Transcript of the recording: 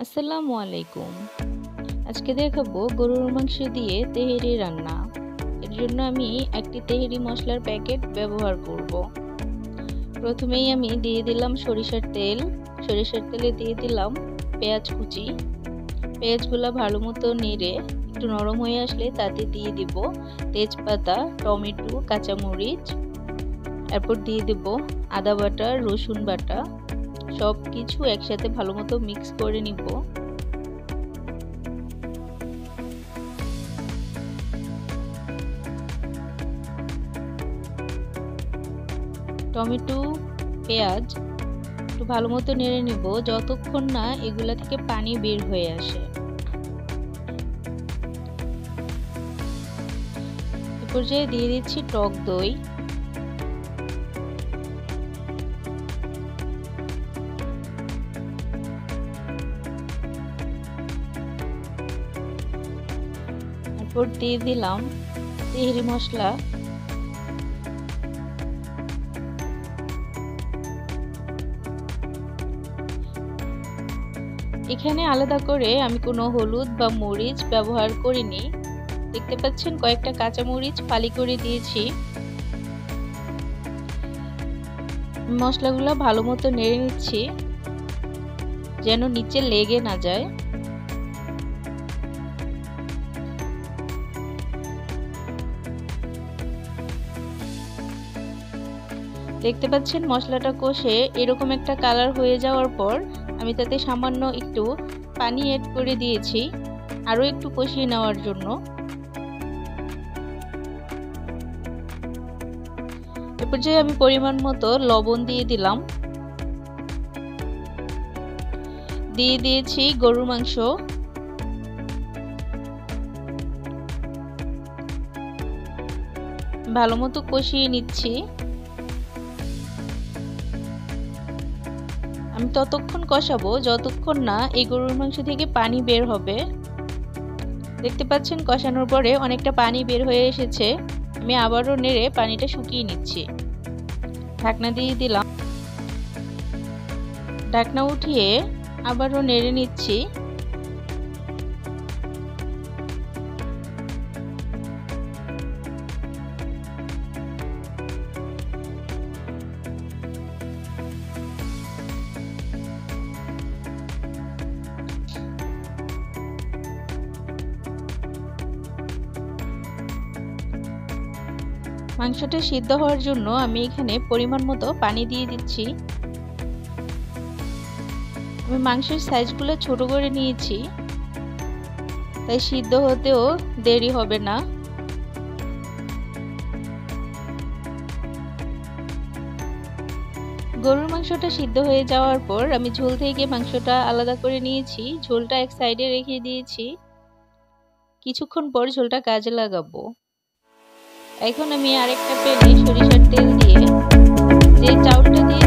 আসসালামু আলাইকুম। আজকে দেখাবো গরুর মাংস দিয়ে তেহেরি রান্না। এর জন্য আমি একটি তেহেরি মশলার প্যাকেট ব্যবহার করব। প্রথমেই আমি দিয়ে দিলাম সরিষার তেল। সরিষার তেলে দিয়ে দিলাম পেঁয়াজ কুচি। পেঁয়াজগুলো ভালো মতো নেড়ে একটু নরম হয়ে আসলে তাতে দিয়ে দিব তেজপাতা, টমেটো, কাঁচামরিচ। এরপর দিয়ে দেব আদা বাটা, রসুন বাটা। সব কিছু একসাথে ভালো মতো মিক্স করে নিব। টমেটো, পেঁয়াজ একটু ভালো মতো নেড়ে নিব যতক্ষণ না এগুলা থেকে পানি বের হয়ে আসে। এ পর্যায়ে দিয়ে দিচ্ছি টক দই। এরপর দিয়ে দিলাম তেহেরি মশলা। এখানে আলাদা করে আমি কোনো হলুদ বা মরিচ ব্যবহার করিনি। দেখতে পাচ্ছেন কয়েকটা কাঁচা মরিচ ফালি করে দিয়েছি। মশলাগুলো ভালো মতো নেড়ে নিচ্ছি যেন নিচে লেগে না যায়। দেখতে পাচ্ছেন মশলাটা কষে এরকম একটা কালার হয়ে যাওয়ার পর আমি তাতে সামান্য একটু পানি এড করে দিয়েছি আরো একটু কষিয়ে নেওয়ার জন্য। এ পর্যায়ে আমি পরিমাণ মতো লবণ দিয়ে দিলাম। দিয়ে দিয়েছি গরুর মাংস। ভালো মতো কষিয়ে নিচ্ছি। আমি ততক্ষণ কষাবো যতক্ষণ না এই গরুর মাংস থেকে পানি বের হবে। দেখতে পাচ্ছেন কষানোর পরে অনেকটা পানি বের হয়ে এসেছে। আমি আবারও নেড়ে পানিটা শুকিয়ে নিচ্ছি। ঢাকনা দিয়ে দিলাম। ঢাকনা উঠিয়ে আবারও নেড়ে নিচ্ছি। মাংসটা সিদ্ধ হওয়ার জন্য আমি এখানে পরিমাণ মতো পানি দিয়ে দিচ্ছি। আমি মাংসের সাইজগুলো ছোট করে নিয়েছি, তাই সিদ্ধ হতেও দেরি হবে না। গরুর মাংসটা সিদ্ধ হয়ে যাওয়ার পর আমি ঝোল থেকে মাংসটা আলাদা করে নিয়েছি। ঝোলটা এক সাইডে রেখে দিয়েছি। কিছুক্ষণ পর ঝোলটা কাজে লাগাবো। এখন আমি আরেকটা প্যানে সরিষার তেল দিয়ে যে চাউলটা দিয়ে